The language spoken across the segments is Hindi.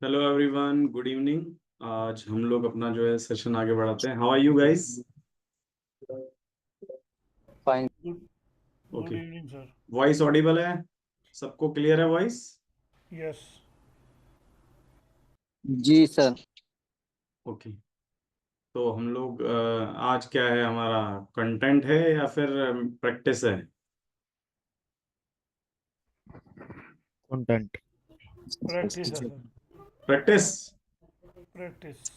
Hello everyone, good evening. आज हम लोग अपना जो है सेशन आगे बढ़ाते हैं। How are you guys? Fine. Good good okay. Evening sir. Voice audible है? सबको क्लियर है वॉइस? यस। जी सर। ओके। तो हम लोग आज क्या है, हमारा कंटेंट है या फिर प्रैक्टिस है? कंटेंट। प्रैक्टिस है सर। प्रैक्टिस। प्रैक्टिस।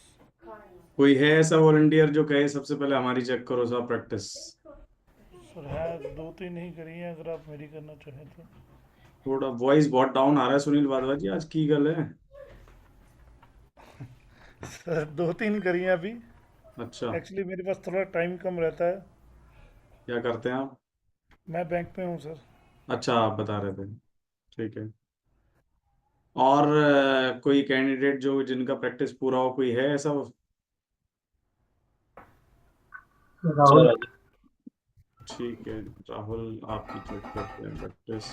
कोई है ऐसा वॉलंटियर जो कहे सबसे पहले हमारी चेक करो साहब प्रैक्टिस? सर है, दो तीन ही करी हैं, अगर आप मेरी करना चाहें तो। थोड़ा वॉइस बहुत डाउन आ रहा है सुनील वाधवा जी, आज की गल है? सर दो तीन करी हैं अभी। अच्छा। एक्चुअली मेरे पास थोड़ा टाइम कम रहता है। क्या करते हैं आप? मैं बैंक में हूँ सर। अच्छा, आप बता रहे थे। ठीक है। और कोई कैंडिडेट जो जिनका प्रैक्टिस पूरा हो, कोई है ऐसा? राहुल। ठीक है। राहुल, आपकी चेक करते हैं प्रैक्टिस।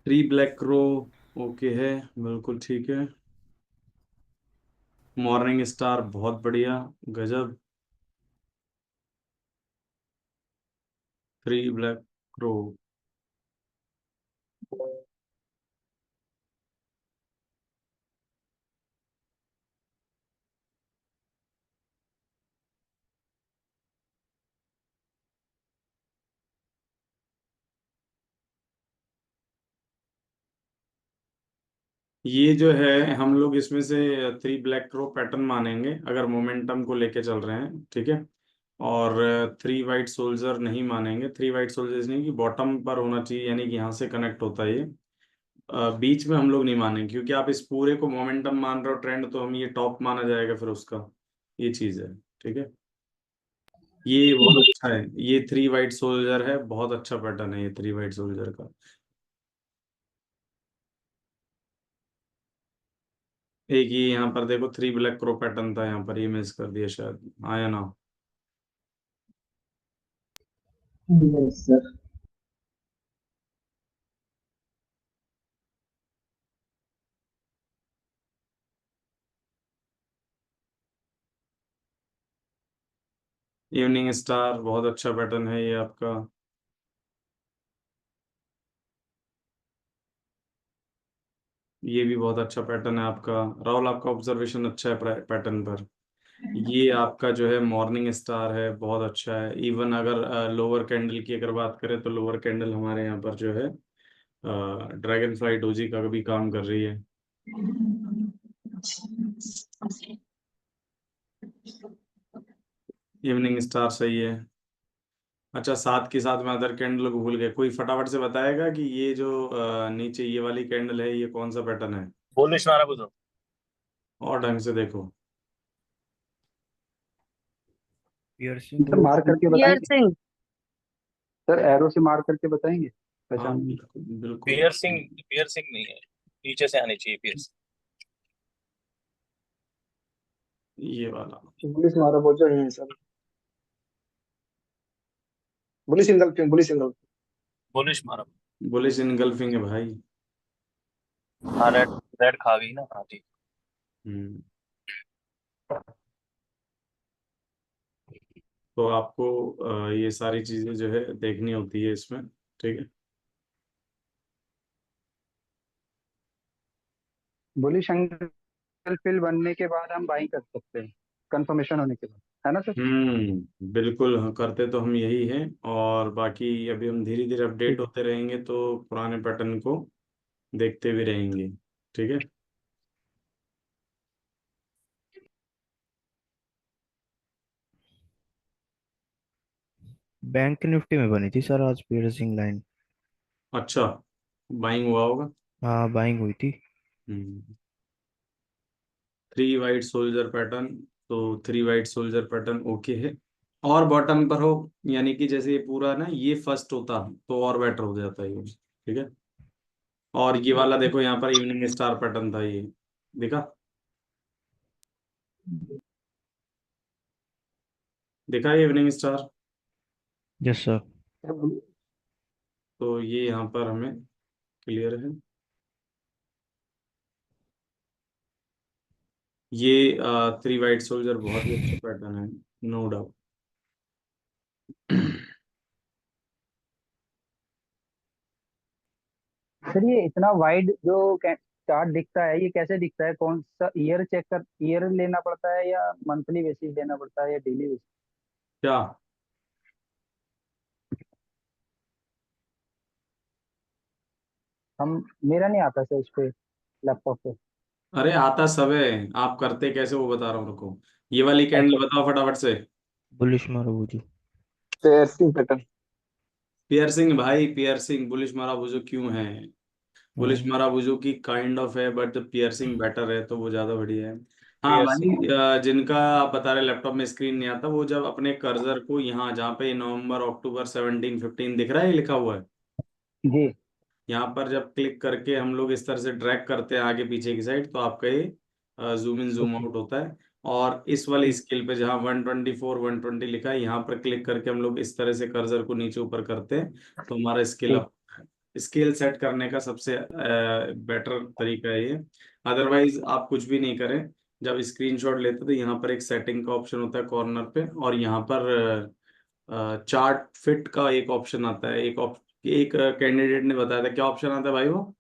थ्री ब्लैक रो। ओके है। बिल्कुल ठीक है। मॉर्निंग स्टार बहुत बढ़िया। गजब। थ्री ब्लैक रो। ये जो है हम लोग इसमें से थ्री ब्लैक रो पैटर्न मानेंगे अगर मोमेंटम को लेके चल रहे हैं, ठीक है। और थ्री वाइट सोल्जर नहीं मानेंगे। थ्री वाइट सोल्जर्स नहीं कि बॉटम पर होना चाहिए, यानी कि यहाँ से कनेक्ट होता है ये। बीच में हम लोग नहीं मानेंगे क्योंकि आप इस पूरे को मोमेंटम मान रहे हो ट्रेंड, तो हम ये टॉप माना जाएगा फिर उसका। ये चीज है। ठीक है। ये बहुत अच्छा है। ये थ्री वाइट सोल्जर है, बहुत अच्छा पैटर्न है ये थ्री वाइट सोल्जर का। एक ये यहाँ पर देखो थ्री ब्लैक क्रो पैटर्न था, यहाँ पर ये मिस कर दिया शायद, आया ना? Yes sir. इवनिंग स्टार बहुत अच्छा पैटर्न है ये आपका। ये भी बहुत अच्छा पैटर्न है आपका। राहुल, आपका ऑब्जर्वेशन अच्छा है पैटर्न पर। ये आपका जो है मॉर्निंग स्टार है, बहुत अच्छा है। इवन अगर लोअर कैंडल की अगर बात करें तो लोअर कैंडल हमारे यहाँ पर जो है ड्रैगन फ्लाई डोजी का भी काम कर रही है। इवनिंग स्टार सही है। अच्छा, साथ के साथ में अदर कैंडल को भूल गए। कोई फटाफट से बताएगा कि ये जो नीचे ये वाली कैंडल है, ये कौन सा पैटर्न है? बोलिश नारा बुझो। और ढंग से देखो। पियर्सिंग सर मार करके पियर बताएंगे। सिंह। सर एरो से मार करके बताएंगे हाँ, पहचान। बिल्कुल बिल्कुल। पियर्सिंग नहीं है, नीचे से आनी चाहिए पियर्सिंग। ये वाला। बुलिस मारा बोल रहे हैं सर। Bullish single. बोलिश मारा। बुलिश इनगल्फिंग है भाई। हाँ, रेड रेड खा गई ना, हाँ ठीक। हम्म। तो आपको ये सारी चीजें जो है देखनी होती है इसमें। ठीक है। बुलिश एंगल फिल बनने के बाद हम बाइंग कर सकते हैं, कंफर्मेशन होने के बाद, है ना सर? बिल्कुल, हाँ, करते तो हम यही हैं। और बाकी अभी हम धीरे धीरे अपडेट ठीक। होते रहेंगे तो पुराने पैटर्न को देखते भी रहेंगे। ठीक है। बैंक निफ्टी में बनी थी सर आज पियर्सिंग लाइन। अच्छा, बाइंग हुआ होगा। हाँ, बाइंग हुई थी। हम्म। Three white soldier pattern. तो three white soldier pattern okay है। और बॉटम पर हो, यानी कि जैसे ये पूरा ना ये फर्स्ट होता तो और बेटर हो जाता है ये। ठीक है। और ये वाला देखो यहाँ पर इवनिंग स्टार पैटर्न था, ये देखा, देखा ये इवनिंग स्टार। Yes sir. तो ये यहाँ पर हमें क्लियर है। ये थ्री वाइट सोल्जर बहुत ही अच्छा पैटर्न है, नो डाउट। सर ये इतना वाइड जो चार्ट दिखता है, ये कैसे दिखता है? कौन सा ईयर चेक कर, ईयर लेना पड़ता है या मंथली बेसिस लेना पड़ता है या डेली बेसिस? क्या? हम मेरा नहीं आता सर इस पे, लैपटॉप पे। अरे आता सब है, आप करते कैसे वो बता रहा हूँ, रुको। ये वाली कैंडल अच्छा। बताओ फटाफट से। Bullish marubozu. Piercing pattern. Piercing भाई, पियर्सिंग। बुलिश मारा बुजू क्यों है? बुलिश हम्म। मारा बुजू की काइंड ऑफ है, बट पियर्सिंग बेटर है, तो वो ज्यादा बढ़िया है। हाँ भाई, पियर्सिंग। जिनका आप बता रहे लैपटॉप में स्क्रीन नहीं आता, वो जब अपने कर्सर को यहाँ जहाँ पे नवंबर अक्टूबर 17 15 दिख रहा है, ये लिखा हुआ है, जी। यहाँ पर जब क्लिक करके हम लोग इस तरह से ड्रैग करते हैं आगे पीछे की साइड, तो आपका ये zoom in zoom okay. Out होता है। और इस वाली स्केल पे जहाँ 124 120 लिखा है, यहाँ पर क्लिक करके हम लोग इस तरह से कर्सर को नीचे ऊपर करते हैं, तो हमारा स्केल जी। अप। स्केल सेट करने का सबसे बेटर तरीका है ये। अदरवाइज आप कुछ भी नहीं करें, जब स्क्रीनशॉट लेते तो यहाँ पर एक सेटिंग का ऑप्शन होता है कॉर्नर पे, और यहाँ पर चार्ट फिट का एक ऑप्शन आता है। एक कैंडिडेट ने बताया था, क्या ऑप्शन आता है भाई वो?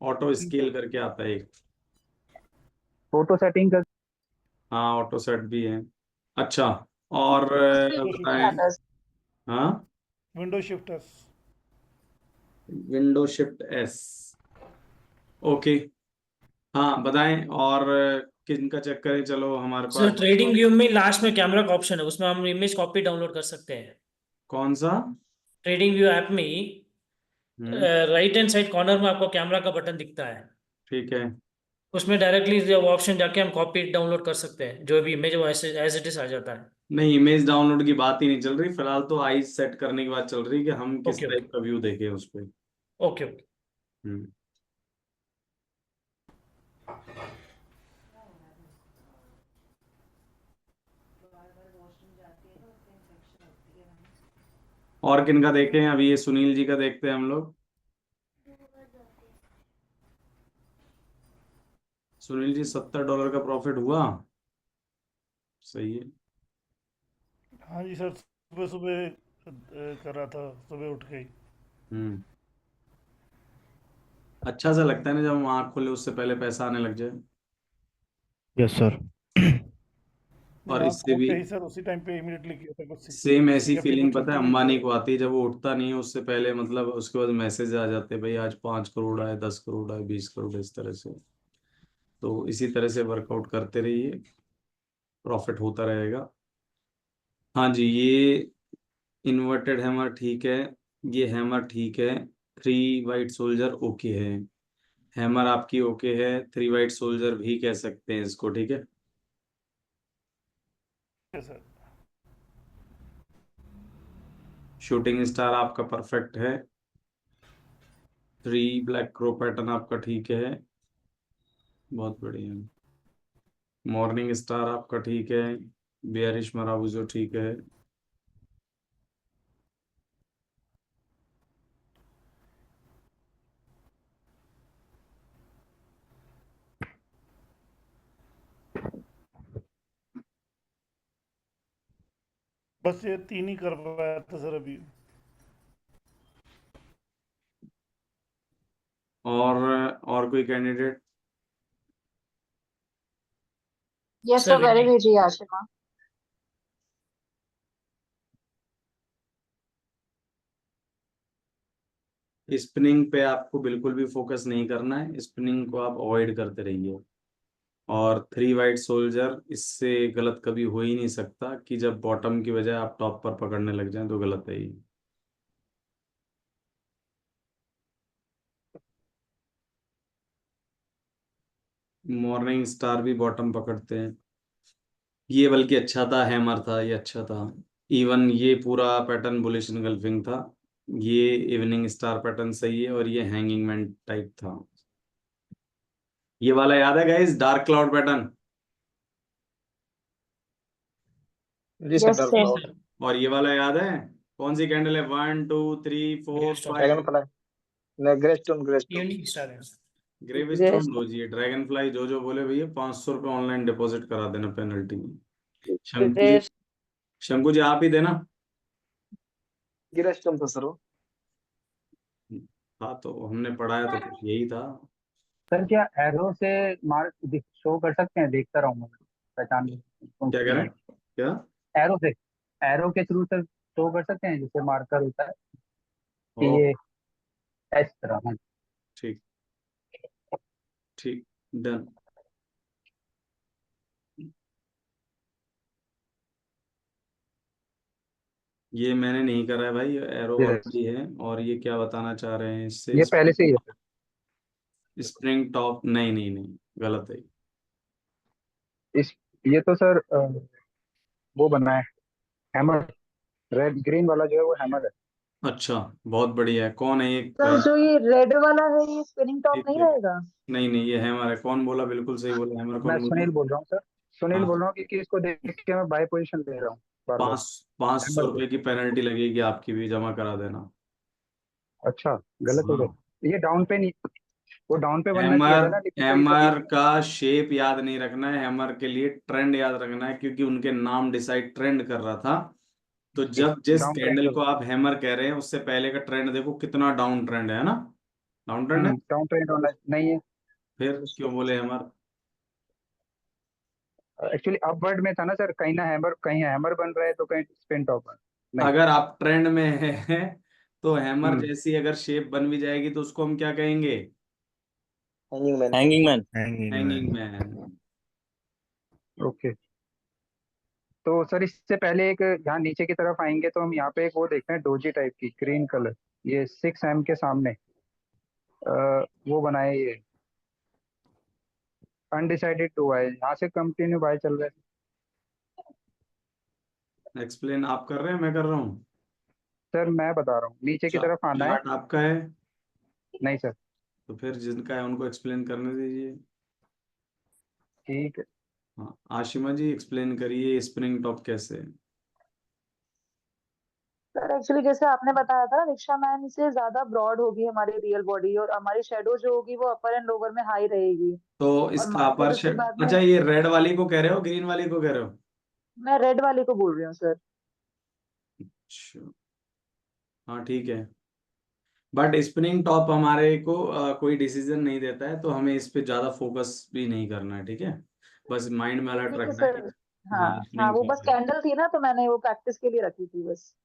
ऑटो स्केल करके आता है एक। फोटो सेटिंग कर। हाँ, ऑटो सेट भी है। अच्छा, और विंडो बताएं। शिफ्ट, हाँ, window shifters. Window shift S, okay. हाँ बताएं, और किन का चेक करें? चलो हमारे सर पास ट्रेडिंग व्यू में लास्ट में कैमरा का ऑप्शन है, उसमें हम इमेज कॉपी डाउनलोड कर सकते हैं। कौन सा? ट्रेडिंग व्यू ऐप में ही हम्म, राइट हैंड साइड कॉर्नर में आपको कैमरा का बटन दिखता है, ठीक है। उसमें डायरेक्टली वो ऑप्शन जाके हम कॉपी डाउनलोड कर सकते हैं, जो भी इमेज वो ऐसे एज इट इज आ जाता है। नहीं, इमेज डाउनलोड की बात ही नहीं चल रही फिलहाल, तो आईज सेट करने की बात चल रही है कि हम किस ओके ओके टाइप का व्यू देखें उस पर। Okay okay. हम्म। और किन का देखें? अभी ये सुनील जी का देखते हैं हम लोग। सुनील जी, $70 का प्रॉफिट हुआ, सही है। हाँ जी सर, सुबह सुबह कर रहा था, सुबह उठ के ही। हम्म। अच्छा सा लगता है ना जब हम आँख खोले उससे पहले पैसा आने लग जाए। Yes sir. नहीं, और आँख इससे भी खोलते ही सर उसी टाइम पे इमीडिएटली किया था, कुछ सेम ऐसी निफ्टी तो फीलिंग पता है चलती हुई अंबानी सर। को आती है जब वो उठता नहीं है उससे पहले, मतलब उसके बाद मैसेज आ जाते हैं, भाई आज 5 करोड़ आए, 10 करोड़ आए, 20 करोड़, इस तरह से। तो इसी तरह से वर्कआउट करते रहिए, प्रॉफिट होता रहेगा। हाँ जी, ये इन्वर्टेड हैमर ठीक है, ये हैमर ठीक है, थ्री वाइट सोल्जर ओके है। हैमर आपकी ओके है, थ्री वाइट सोल्जर भी कह सकते हैं इसको, ठीक है। है सर। शूटिंग स्टार आपका परफेक्ट है, थ्री ब्लैक क्रो पैटर्न आपका ठीक है, बहुत बढ़िया। मॉर्निंग स्टार आपका ठीक है, बेयरिश मराबूजो ठीक है। बस ये तीन ही कर पाया था सर अभी। और कोई candidate? Yes, sir, sir very busy, Ashima. Spinning पे आपको बिल्कुल भी फोकस नहीं करना है, स्पिनिंग को आप अवॉइड करते रहिए। और थ्री वाइट सोल्जर, इससे गलत कभी हो ही नहीं सकता कि जब बॉटम की बजाय आप टॉप पर पकड़ने लग जाएं, तो गलत है ये। मॉर्निंग स्टार भी बॉटम पकड़ते हैं, ये बल्कि अच्छा था, हैमर था ये, अच्छा था। इवन ये पूरा पैटर्न बुलिश इनगल्फिंग था, ये इवनिंग स्टार पैटर्न सही है और ये हैंगिंग मैन टाइप था। ये वाला याद है गाइस, डार्क क्लाउड पैटर्न? जी sir, Yes, dark sir. Cloud, और ये वाला याद है? कौन सी कैंडल है? 1 2 3 4 Gravestone. 5। ड्रैगन फ्लाई, नहीं gravestone, gravestone. Evening star है। Grave Yes. स्टोन लो जी। ड्रैगन फ्लाई जो बोले भैया 500 रुपये ऑनलाइन डिपॉजिट करा देना पेनल्टी में। शंकु जी, Yes. शंकु जी आप ही देना। ग्रे स्टोन था सर वो। हाँ तो हमने पढ़ाया तो कुछ यही था। सर क्या एरो से मार्क शो कर सकते हैं? देखता रहूंगा पहचान कौन क्या सी कह रहे है। हैं? क्या? एरो से, एरो के थ्रू सर शो कर सकते हैं, जिससे मार्कर होता है कि ओ ये इस तरह है। ठीक, ठीक, डन। ये मैंने नहीं करा है भाई, एरो Yes. ऑलरेडी है। और ये क्या बताना चाह रहे हैं इससे? ये पहले से ही है। स्प्रिंग टॉप, नहीं नहीं नहीं, गलत है। इस ये तो सर वो बना है हैमर, रेड ग्रीन वाला जो है वो हैमर है। अच्छा, बहुत बढ़िया है। कौन है ये सर भाई? जो ये रेड वाला है ये स्पिनिंग टॉप एक नहीं मिनट। रहेगा? नहीं नहीं, ये हैमर है। कौन बोला? बिल्कुल सही बोला, हैमर मैं कौन बोला? सुनील बोल रहा हूँ सर, सुनील हाँ, बोल रहा हूँ कि इसको देख के मैं बाय पोजीशन ले रहा हूँ बार बार। 500 हैमर को। रुपए की पेनल्टी लगेगी, आपकी भी जमा करा देना। अच्छा, गलत हो हाँ, गया। ये डाउन पे नहीं, वो डाउन पे बनना चाहिए हैमर, था ना, लेकिन सर ये तो हैमर बीच में। का शेप याद नहीं रखना है, हैमर के लिए ट्रेंड याद रखना है, क्योंकि उनके नाम डिसाइड ट्रेंड कर रहा था। तो जब जिस डाउन कैंडल ट्रायंगल। को आप हैमर कह रहे हैं उससे पहले का ट्रेंड देखो कितना डाउन ट्रेंड है ना? डाउन ट्रेंड है। डाउन ट्रेंड होना नहीं है। फिर क्यों बोले हैमर? एक्चुअली अपवर्ड में था ना सर, कहीं ना हैमर, कहीं हैमर बन रहा है तो कहीं स्पिन टॉप है। नहीं। अगर आप ट्रेंड में है तो हैमर हम्म। जैसी अगर शेप बन भी जाएगी तो उसको हम क्या कहेंगे? Hanging man. Hanging man. Hanging hanging man. Man. Okay. तो सर इससे पहले एक यहाँ नीचे की तरफ आएंगे तो हम यहाँ पे एक वो देखते हैं डोजी टाइप की ग्रीन कलर, ये 6M के सामने वो बनाए ये अनडिसाइडेड टू है, यहाँ से कंटिन्यू बाय चल रहा है। एक्सप्लेन आप कर रहे हैं, मैं कर रहा हूँ? सर मैं बता रहा हूँ, नीचे की तरफ आना है। चार्ट आपका है? नहीं सर। तो फिर जिनका है उनको एक्सप्लेन करने दीजिए। ठीक है। हाँ, आशिमा जी एक्सप्लेन करिए स्प्रिंग टॉप कैसे है। सर एक्चुअली जैसे आपने बताया था रिक्शा मैन से ज्यादा ब्रॉड होगी हमारी रियल बॉडी, और हमारी शेडो जो होगी वो अपर एंड लोअर में हाई रहेगी। तो और इसका मार्केट अपर उसके शेड, बाद में, अच्छा ये रेड वाली को कह रहे हो, ग्रीन वाली को कह रहे हो? मैं रेड वाली को बोल रही हूँ सर। अच्छा, हाँ ठीक है। बट स्पिनिंग टॉप हमारे को कोई डिसीजन नहीं देता है, तो हमें इस पे ज्यादा फोकस भी नहीं करना है, ठीक है? बस माइंड में अलर्ट ठीक है रखना है सर। कि हाँ हाँ हाँ, स्पिनिंग वो बस टॉप है। कैंडल थी ना तो मैंने वो प्रैक्टिस के लिए रखी थी बस।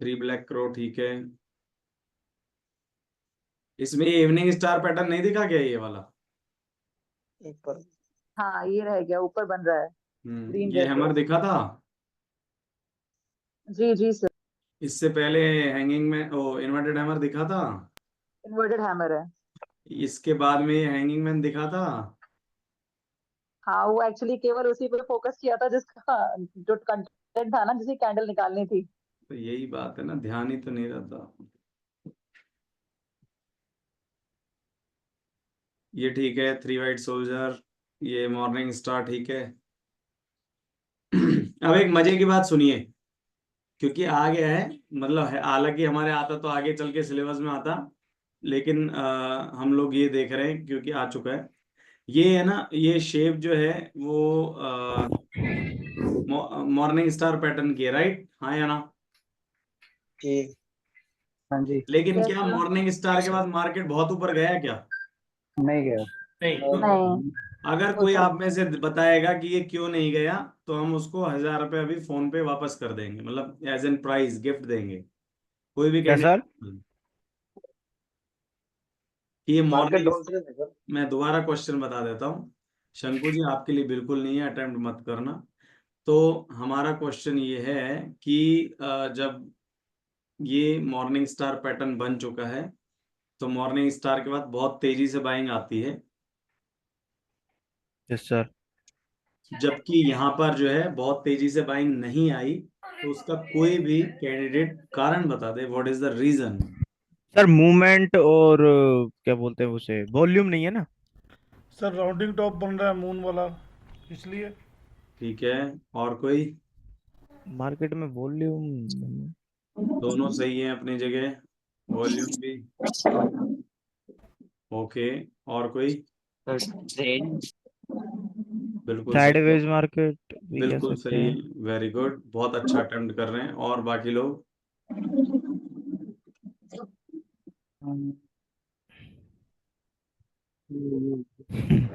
3 ब्लैक क्रो, ठीक है। इसमें इवनिंग स्टार पैटर्न नहीं दिखा क्या ये वाला? ऊपर। हाँ ये रह गया, ऊपर बन रहा है ग्रीन ये रेड हैमर पे। दिखा था? जी जी सर। इससे पहले हैंगिंग में ओ इन्वर्टेड हैमर दिखा था? इन्वर्टेड हैमर है। इसके बाद में ये हैंगिंग मैन दिखा था? हाँ वो एक्चुअली केवल उसी पे फोकस किया था जिसका जो कंटेंट था ना, जिसकी कैंडल निकालनी थी। तो यही बात है ना, ध्यान ही तो नहीं रहता। ये ठीक है, 3 वाइट सोल्जर। ये मॉर्निंग स्टार, ठीक है। अब एक मजे की बात सुनिए, क्योंकि आ गया है, मतलब है, हालांकि हमारे आता तो आगे चल के सिलेबस में आता, लेकिन हम लोग ये देख रहे हैं क्योंकि आ चुका है। ये है ना, ये शेप जो है वो मॉर्निंग स्टार पैटर्न की है, राइट? हाँ या ना? जी। हाँ जी। लेकिन यस क्या सर। मॉर्निंग स्टार के बाद मार्केट बहुत ऊपर गया है क्या? नहीं गया। नहीं। नहीं। अगर कोई आप में से बताएगा कि ये क्यों नहीं गया, तो हम उसको 1000 रुपये अभी फोन पे वापस कर देंगे, मतलब एज एन प्राइज गिफ्ट देंगे। कोई भी क्या सर? कैंडिडेट ये मार्केट मॉर्निंग, डाउन ट्रेंड है सर। मैं दोबारा क्वेश्चन बता देता हूँ। शंकु जी आपके लिए बिल्कुल नहीं है, अटेम्प्ट मत करना। तो हमारा क्वेश्चन ये है कि जब ये मॉर्निंग स्टार पैटर्न बन चुका है, तो मॉर्निंग स्टार के बाद बहुत तेजी से बाइंग आती है, यस सर। जबकि यहाँ पर जो है बहुत तेजी से बाइंग नहीं आई, तो उसका कोई भी कैंडिडेट कारण बता दे, what is the reason. Sir movement और क्या बोलते हैं उसे, वॉल्यूम नहीं है ना? सर राउंडिंग टॉप बन रहा है मून वाला, इसलिए। ठीक है, और कोई? मार्केट में वॉल्यूम। दोनों सही है अपनी जगह, वॉल्यूम भी। ओके, और कोई? ट्रेंड। बिल्कुल सही। साइडवेज मार्केट भी कह बिल्कुल सकते सही, हैं। वेरी गुड, बहुत अच्छा अटेम्प्ट कर रहे हैं। और बाकी लोग?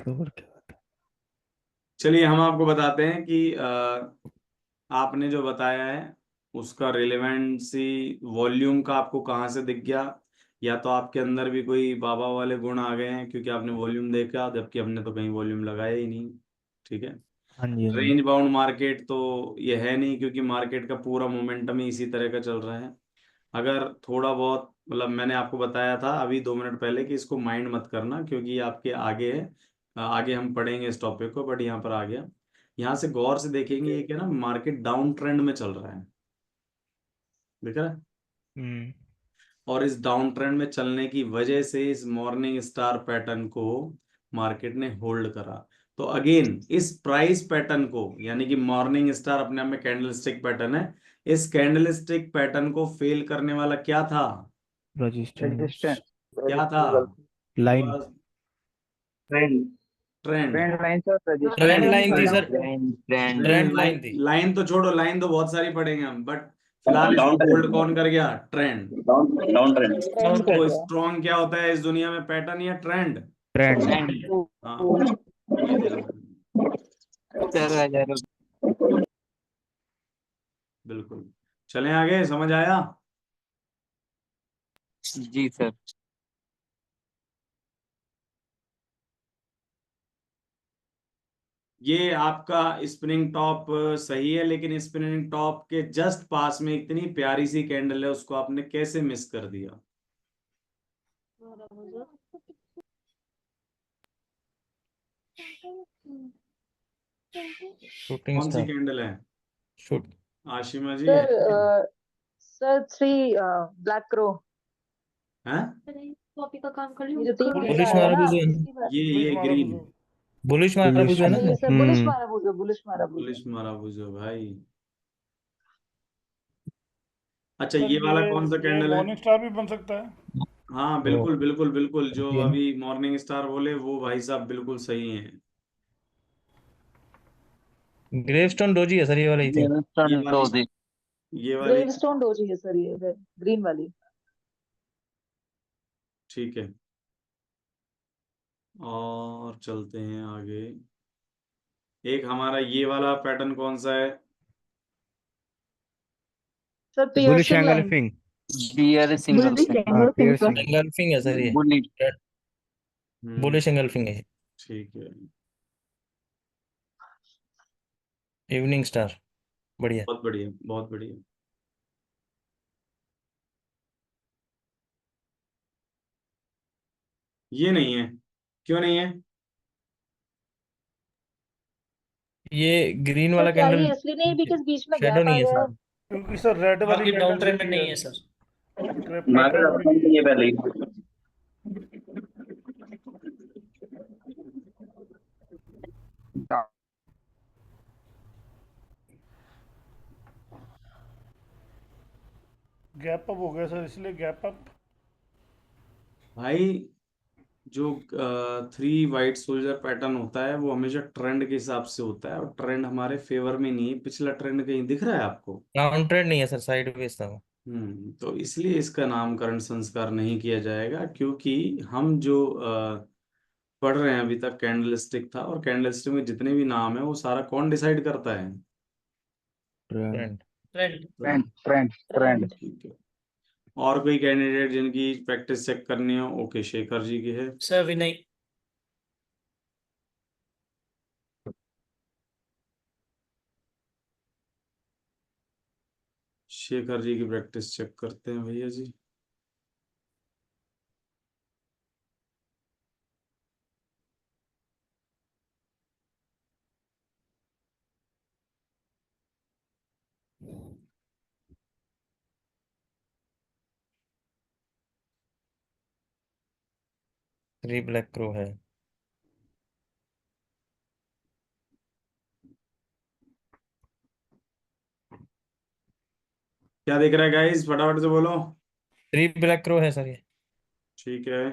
और क्या? चलिए हम आपको बताते हैं कि आपने जो बताया है उसका रिलेवेंसी वॉल्यूम का आपको कहाँ से दिख गया। या तो आपके अंदर भी कोई बाबा वाले गुण आ गए हैं क्योंकि आपने वॉल्यूम देखा, जबकि हमने तो कहीं वॉल्यूम लगाया ही नहीं। ठीक है। हाँ जी, हाँ जी। रेंज बाउंड मार्केट तो ये है नहीं, क्योंकि मार्केट का पूरा मोमेंटम ही इसी तरह का चल रहा है। अगर थोड़ा बहुत मतलब, मैंने आपको बताया था अभी 2 मिनट पहले कि इसको माइंड मत करना क्योंकि ये आपके आगे है। आगे हम पढ़ेंगे इस टॉपिक को, बट यहाँ पर आ गया। यहाँ से गौर से देखेंगे, ये क्या ना, मार्केट डाउन ट्रेंड में चल रहा है, दिख रहा है। हम्म। और इस डाउन ट्रेंड में चलने की वजह से इस मॉर्निंग स्टार पैटर्न को मार्केट ने होल्ड करा। तो अगेन इस प्राइस पैटर्न को, यानी कि मॉर्निंग स्टार अपने आप में कैंडलस्टिक पैटर्न है, इस कैंडलस्टिक पैटर्न को फेल करने वाला क्या था? रेजिस्टेंस। रेजिस्टेंस। क्या था? Line. Trend. Trend. Trend line sir, trend resistance line थी line. Sir, trend trend trend line, line थी। लाइन तो छोड़ो, लाइन तो बहुत सारी पढ़ेंगे हम, बट फिलहाल इसको डाउन होल्ड ट्रेंड। कौन कर गया? Trend. Down down trend. Trend कर तो गया। स्ट्रॉन्ग क्या होता है इस दुनिया में, पैटर्न या ट्रेंड? ट्रेंड। ट्रेंड। हाँ, ये ध्यान रखना। 4,000। बिल्कुल। चलें आगे, समझ आया? जी सर। ये आपका स्पिनिंग टॉप सही है, लेकिन स्पिनिंग टॉप के जस्ट पास में इतनी प्यारी सी कैंडल है, उसको आपने कैसे मिस कर दिया? शूटिंग कौन सी स्टार। कैंडल है शूट। आशिमा जी? है? Sir sir three black crow, हैं? ये जो 3 घंटा बुलिश आया मारा ना बुजो है ना? इसकी बात। ये मारा ग्रीन। बुजो। बुलिश मारा बुलिश। बुजो है ना अच्छा ये सर? सर बुलिश हम्म। मारा बुजो, बुलिश मारा बुजो। पुलिस मारा बुझो भाई। अच्छा, सर ये वाला कौन सा ये कैंडल है? मॉर्निंग स्टार भी बन सकता है। हाँ वो बिल्कुल बिल्कुल बिल्कुल, जो ये ना। अभी मॉर्निंग स्टार बोले वो भाई साहब बिल्कुल सही हैं। ग्रेवस्टोन डोजी है सर ये वाला, आई थिंक। ये वाली, ये वाली। ग्रेवस्टोन डोजी है सर ये, ग्रीन वाली। ठीक है, और चलते हैं आगे। एक हमारा ये वाला पैटर्न कौन सा है? Sir bullish piercing line. Engulfing. Bear single bullish से। हाँ, एंगल्फिंग सर। पियर्सिंग। एंगल्फिंग है सर ये। बुलिश। हम्म। बुलिश एंगल्फिंग है। ठीक है, इवनिंग स्टार। बढ़िया। बहुत बढ़िया, बहुत बढ़िया। ये नहीं है, क्यों नहीं है? ये ग्रीन सर वाला क्या कैंडल ये इसलिए नहीं बिकॉज बीच में शेडो गैप आ नहीं है गया है। सर। क्योंकि सर रेड वाली मार्केट डाउन कैंडल ट्रेंड में दिखी है। नहीं है सर। मार्केट पैटर्न अपना दिखी है। ही है पहले ही। गैप अप हो गया सर, इसलिए गैप अप। भाई, जो 3 वाइट सोल्जर पैटर्न होता है वो हमेशा ट्रेंड के हिसाब से होता है, और ट्रेंड हमारे फेवर में नहीं है। पिछला ट्रेंड कहीं दिख रहा है आपको? डाउन ट्रेंड नहीं है सर, साइडवेज था वो। तो इसलिए इसका नामकरण संस्कार नहीं किया जाएगा, क्योंकि हम जो पढ़ रहे हैं अभी तक कैंडलस्टिक था, और कैंडलस्टिक में जितने भी नाम है वो सारा कौन डिसाइड करता है? Trend. Trend. Trend. Trend trend trend. ठीक है। और कोई कैंडिडेट जिनकी प्रैक्टिस चेक करनी हो? ओके, शेखर जी की है। सर विनय। शेखर जी की प्रैक्टिस चेक करते हैं भैया जी। 3 ब्लैक क्रो है। क्या दिख रहा है गाइस, फटाफट से बोलो। 3 ब्लैक क्रो है सर ये। ठीक है।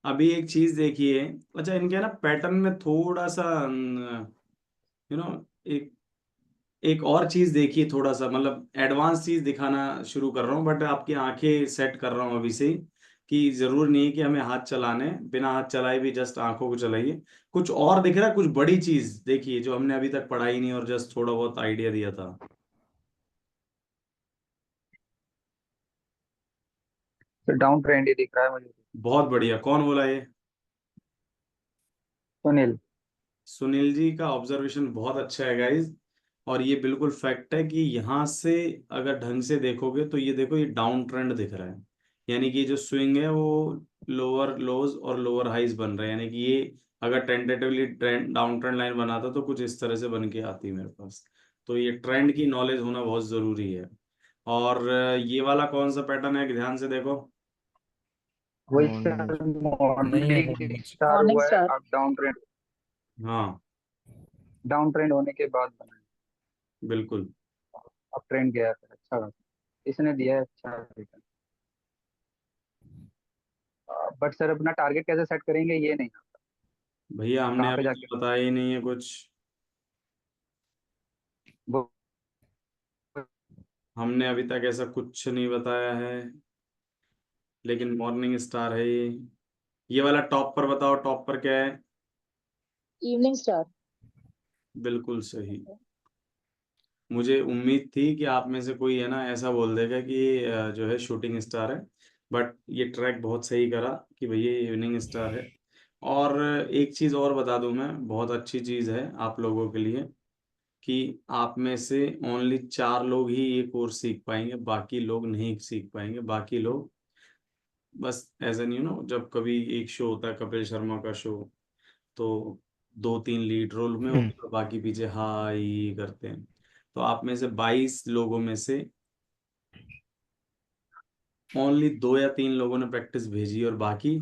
अभी एक चीज देखिए। अच्छा, इनके ना पैटर्न में थोड़ा सा यू नो एक एक और चीज देखिए, थोड़ा सा मतलब एडवांस चीज दिखाना शुरू कर रहा हूँ, बट आपकी आंखें सेट कर रहा हूँ अभी से ही, कि जरूर नहीं है कि हमें हाथ चलाने, बिना हाथ चलाए भी जस्ट आंखों को चलाइए। कुछ और दिख रहा है, कुछ बड़ी चीज देखिए जो हमने अभी तक पढ़ाई नहीं और जस्ट थोड़ा बहुत आइडिया दिया था। तो डाउन ट्रेंड ही दिख रहा है मुझे। बहुत बढ़िया, कौन बोला ये? सुनील। सुनील जी का ऑब्जर्वेशन बहुत अच्छा है गाइज। और ये बिल्कुल फैक्ट है कि यहाँ से अगर ढंग से देखोगे तो ये देखो, ये डाउन ट्रेंड दिख रहा है। यानी कि जो स्विंग है वो लोअर लोज और लोअर हाइज बन रहा है, यानी कि ये अगर tentatively trend down trend line बनाता तो कुछ इस तरह से बन के आती मेरे पास। तो ये ट्रेंड की नॉलेज होना बहुत जरूरी है। और ये वाला कौन सा पैटर्न है, ध्यान से देखो। वही मॉर्निंग सर, नहीं है मॉर्निंग सर। स्टार मॉर्निंग हुआ है स्टार। अब डाउन ट्रेंड। हाँ, डाउन ट्रेंड होने के बाद बना है। बिल्कुल। अब ट्रेंड गया है सर, अच्छा खासा। इसने दिया है अच्छा रिटर्न। बट सर अपना टारगेट कैसे सेट करेंगे ये नहीं, भैया हमने कहाँ पे अभी जाके तो बताया ही नहीं है कुछ। वो हमने अभी तक ऐसा कुछ नहीं बताया है, लेकिन मॉर्निंग स्टार है ये। ये वाला टॉप पर बताओ, टॉप पर क्या है? Evening star. बिल्कुल सही। मुझे उम्मीद थी कि आप में से कोई है ना ऐसा बोल देगा कि जो है शूटिंग स्टार है, बट ये ट्रैक बहुत सही करा कि भैया ये इवनिंग स्टार है। और एक चीज़ और बता दूं मैं, बहुत अच्छी चीज़ है आप लोगों के लिए, कि आप में से ओनली 4 लोग ही ये कोर्स सीख पाएंगे, बाकी लोग नहीं सीख पाएंगे। बाकी लोग बस एज एन जब कभी एक शो होता है कपिल शर्मा का शो, तो 2-3 लीड रोल में होते हैं, बाकी पीछे हाई करते हैं। तो आप में से 22 लोगों में से ओनली 2 या 3 लोगों ने प्रैक्टिस भेजी, और बाकी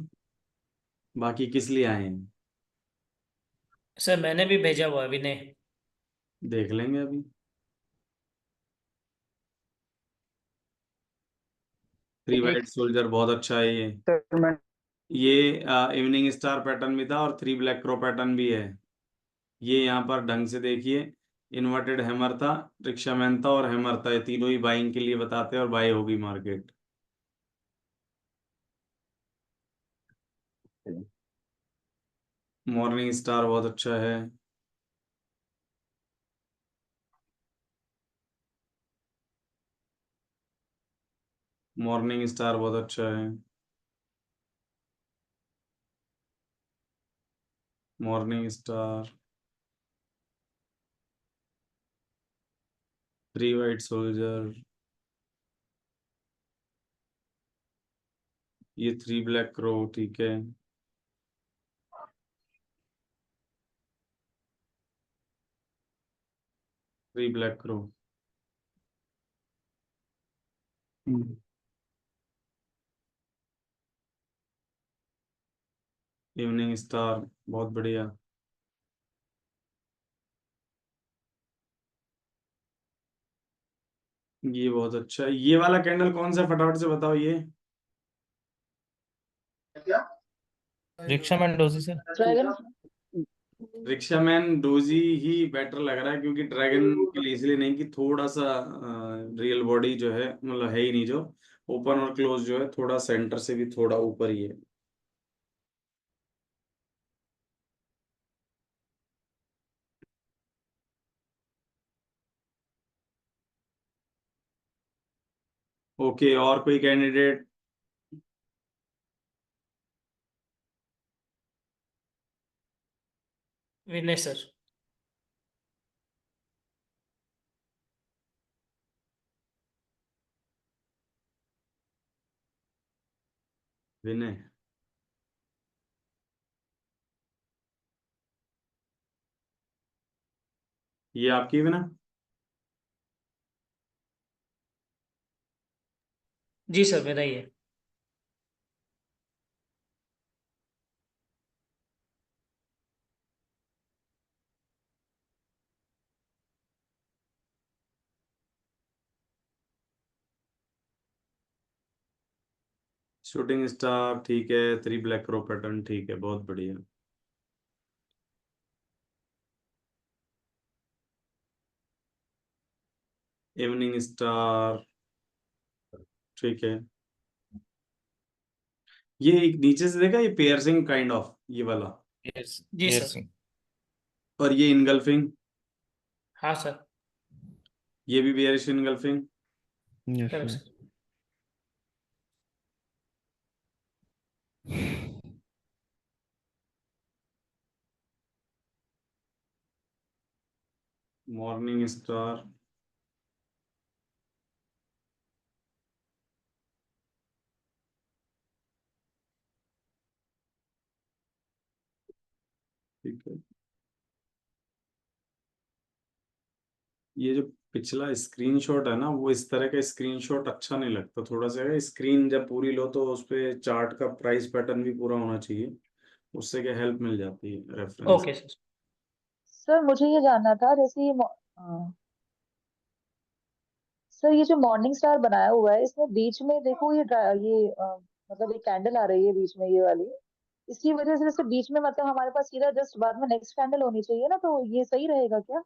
बाकी किस लिए आए हैं? सर मैंने भी भेजा हुआ है विनय। देख लेंगे अभी। थ्री एक वाइट सोल्जर बहुत अच्छा है ये। सर मैं ये इवनिंग स्टार पैटर्न भी था और 3 ब्लैक क्रो पैटर्न भी है। ये यहाँ पर ढंग से देखिए, इन्वर्टेड हैमर था, रिक्शा मैन था और हैमर था, ये तीनों ही बाइंग के लिए बताते हैं और बाई होगी मार्केट। मॉर्निंग स्टार बहुत अच्छा है। मॉर्निंग स्टार बहुत अच्छा है। मॉर्निंग स्टार, 3 वाइट सोल्जर, ये 3 ब्लैक क्रो, ठीक है। 3 ब्लैक क्रो। इवनिंग स्टार बहुत बढ़िया। ये बहुत अच्छा है। ये वाला कैंडल कौन सा है? फटाफट से बताओ ये। रिक्शा मैंडोजी सर। ड्रैगन। रिक्शा मैन डोजी ही बेटर लग रहा है, क्योंकि ड्रैगन के लिए इसलिए नहीं कि थोड़ा सा रियल बॉडी जो है, मतलब है ही नहीं, जो ओपन और क्लोज जो है थोड़ा सेंटर से भी थोड़ा ऊपर ही है। ओके, और कोई कैंडिडेट? विनय सर। विनय। ये आपकी विनय? जी सर, बताइए। शूटिंग स्टार ठीक है, थ्री ब्लैक क्रो पैटर्न ठीक है, बहुत बढ़िया। इवनिंग स्टार ठीक है। ये एक नीचे से देखा, ये पियर्सिंग काइंड ऑफ, ये वाला। यस जी यस। सर। और ये इनगल्फिंग, हाँ सर। ये भी bearish engulfing. Yes correct sir. Sir. Morning star, ठीक है। ये जो पिछला स्क्रीनशॉट है ना, वो इस तरह का स्क्रीनशॉट अच्छा नहीं लगता। थोड़ा सा स्क्रीन जब पूरी लो तो उस पे चार्ट का प्राइस पैटर्न भी पूरा होना चाहिए, उससे क्या हेल्प मिल जाती है रेफरेंस। Okay sir. सर मुझे ये जानना था, जैसे ये सर ये जो मॉर्निंग स्टार बनाया हुआ है, इसमें बीच में देखो मतलब एक कैंडल आ रही है बीच में, ये वाली। इसकी वजह से जैसे बीच में मतलब हमारे पास सीधा जस्ट बाद में नेक्स्ट कैंडल होनी चाहिए ना, तो ये सही रहेगा क्या?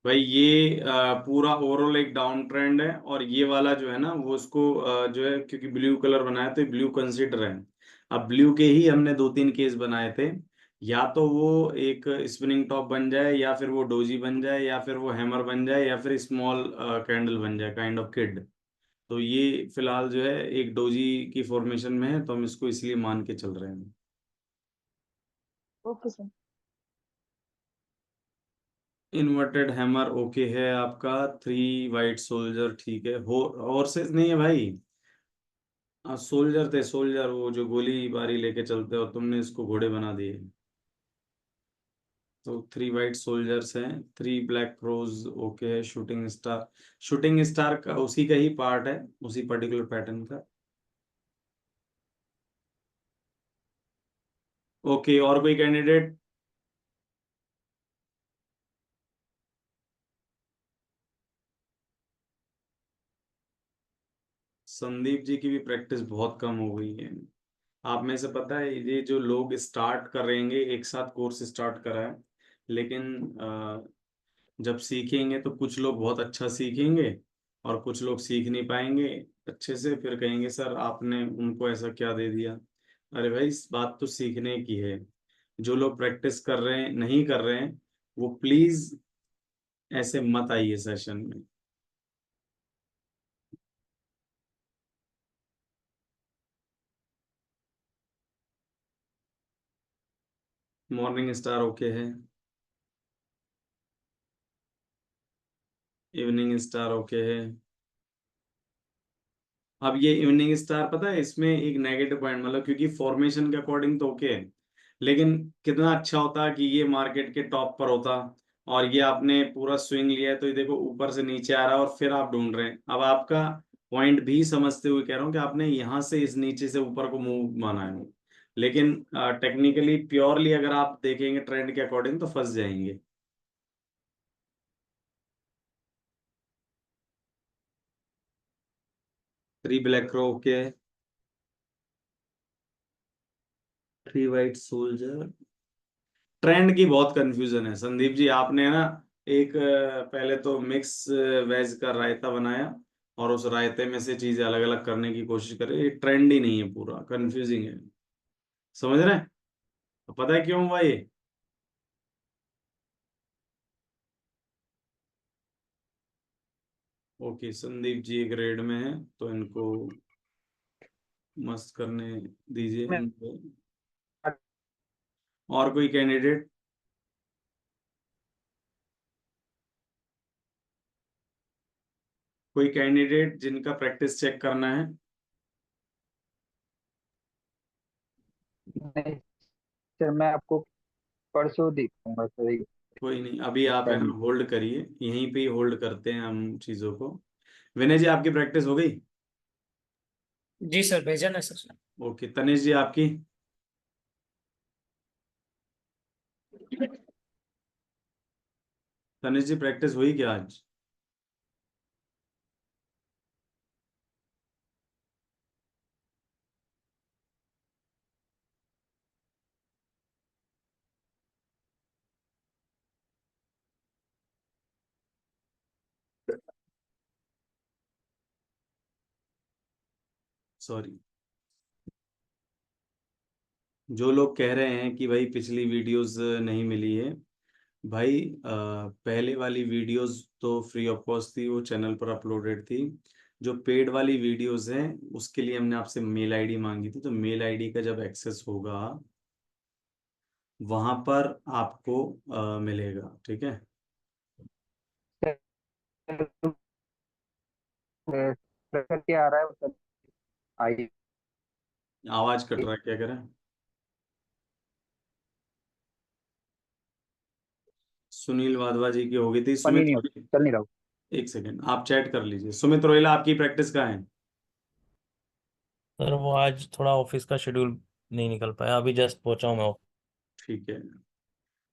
भाई ये पूरा ओवरऑल एक डाउन ट्रेंड है, और ये वाला जो है ना वो उसको जो है, क्योंकि ब्लू कलर बनाया तो ब्लू कंसिडर है। अब ब्लू के ही हमने दो तीन केस बनाए थे, या तो वो एक स्पिनिंग टॉप बन जाए, या फिर वो डोजी बन जाए, या फिर वो हैमर बन जाए, या फिर स्मॉल कैंडल बन जाए, काइंड ऑफ किड। तो ये फिलहाल जो है एक डोजी की फॉर्मेशन में है, तो हम इसको इसलिए मान के चल रहे हैं। Okay sir. Inverted hammer okay है आपका। थ्री वाइट सोल्जर ठीक है। हो हॉर्सेस नहीं है भाई, सोल्जर थे, सोल्जर, वो जो गोली बारी लेके चलते हो, तुमने इसको घोड़े बना दिए। तो थ्री वाइट सोल्जर्स हैं, थ्री ब्लैक क्रोज ओके है। शूटिंग स्टार, शूटिंग स्टार का उसी का ही पार्ट है, उसी पर्टिकुलर पैटर्न का। ओके, और कोई कैंडिडेट? संदीप जी की भी प्रैक्टिस बहुत कम हो गई है। आप में से पता है, ये जो लोग स्टार्ट करेंगे, एक साथ कोर्स स्टार्ट करा है, लेकिन जब सीखेंगे तो कुछ लोग बहुत अच्छा सीखेंगे, और कुछ लोग सीख नहीं पाएंगे अच्छे से, फिर कहेंगे सर आपने उनको ऐसा क्या दे दिया। अरे भाई, इस बात तो सीखने की है। जो लोग प्रैक्टिस कर रहे हैं, नहीं कर रहे हैं, वो प्लीज ऐसे मत आइए सेशन में। मॉर्निंग स्टार ओके है, इवनिंग स्टार ओके है। अब ये इवनिंग स्टार पता है, इसमें एक नेगेटिव पॉइंट, मतलब क्योंकि फॉर्मेशन के अकॉर्डिंग तो ओके है, लेकिन कितना अच्छा होता कि ये मार्केट के टॉप पर होता, और ये आपने पूरा स्विंग लिया है, तो ये देखो ऊपर से नीचे आ रहा है, और फिर आप ढूंढ रहे हैं। अब आपका पॉइंट भी समझते हुए कह रहा हूँ कि आपने यहाँ से इस नीचे से ऊपर को मूव माना है, लेकिन टेक्निकली प्योरली अगर आप देखेंगे ट्रेंड के अकॉर्डिंग तो फंस जाएंगे। थ्री ब्लैक रो ओके है, थ्री वाइट सोल्जर। ट्रेंड की बहुत कंफ्यूजन है संदीप जी। आपने ना एक पहले तो मिक्स वेज का रायता बनाया, और उस रायते में से चीजें अलग अलग करने की कोशिश कर रहे हैं। ये ट्रेंड ही नहीं है, पूरा कंफ्यूजिंग है। समझ रहे हैं? तो पता है क्यों हुआ ये? ओके, संदीप जी एक रेड में है, तो इनको मस्त करने दीजिए इनको। और कोई कैंडिडेट? कोई कैंडिडेट जिनका प्रैक्टिस चेक करना है? नहीं सर, मैं आपको परसों दिखाऊंगा सर, कोई नहीं, अभी एक आप है टाइम। ना होल्ड करिए, यहीं पे ही होल्ड करते हैं हम चीजों को। विनय जी, आपकी प्रैक्टिस हो गई? जी सर, भेजा ना सर। ओके, तनिष जी आपकी? तनिष जी प्रैक्टिस हुई क्या आज? सॉरी, जो लोग कह रहे हैं कि भाई पिछली वीडियोस नहीं मिली है, भाई पहले वाली वीडियोस तो फ्री ऑफ कॉस्ट थी, वो चैनल पर अपलोडेड थी। जो पेड वाली वीडियोस हैं उसके लिए हमने आपसे मेल आईडी मांगी थी, तो मेल आईडी का जब एक्सेस होगा वहां पर आपको मिलेगा, ठीक है? करके आ रहा है मतलब आई। आवाज कट रहा है, क्या करें? सुनील वाधवा जी की हो गई थी। फनी सुमित, नहीं हो, चल नहीं रहा। एक सेकेंड आप चैट कर लीजिए। सुमित रोहिला आपकी प्रैक्टिस कहाँ है? सर वो आज थोड़ा ऑफिस का शेड्यूल नहीं निकल पाया, अभी जस्ट पहुंचा हूँ मैं। ठीक है।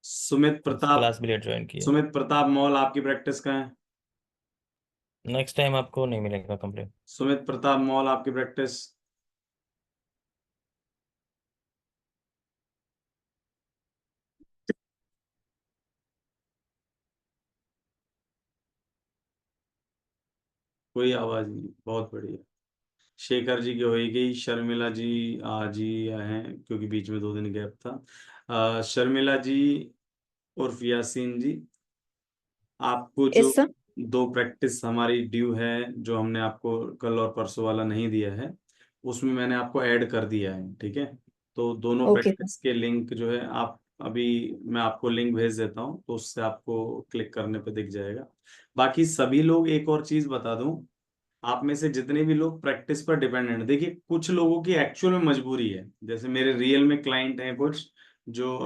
सुमित प्रताप, क्लास भी लेट ज्वाइन की है। सुमित प्रताप मॉल आपकी प्रैक्टिस कहाँ है? नेक्स्ट टाइम आपको नहीं मिलेगा कंप्लेंट। सुमित प्रताप मॉल आपकी प्रैक्टिस? कोई आवाज नहीं, बहुत बढ़िया। शेखर जी की हो गई। शर्मिला जी आज ही आए हैं क्योंकि बीच में 2 दिन गैप था। शर्मिला जी उर्फ यासीन जी, आपको जो यस सर। 2 प्रैक्टिस हमारी ड्यू है, जो हमने आपको कल और परसों वाला नहीं दिया है, उसमें मैंने आपको ऐड कर दिया है, ठीक है? तो दोनों ओके सर। प्रैक्टिस के लिंक जो है आप अभी, मैं आपको लिंक भेज देता हूँ तो उससे आपको क्लिक करने पे दिख जाएगा। बाकी सभी लोग, एक और चीज बता दूं, आप में से जितने भी लोग प्रैक्टिस पर डिपेंडेंट, देखिए कुछ लोगों की एक्चुअल में मजबूरी है, जैसे मेरे रियल में क्लाइंट हैं कुछ जो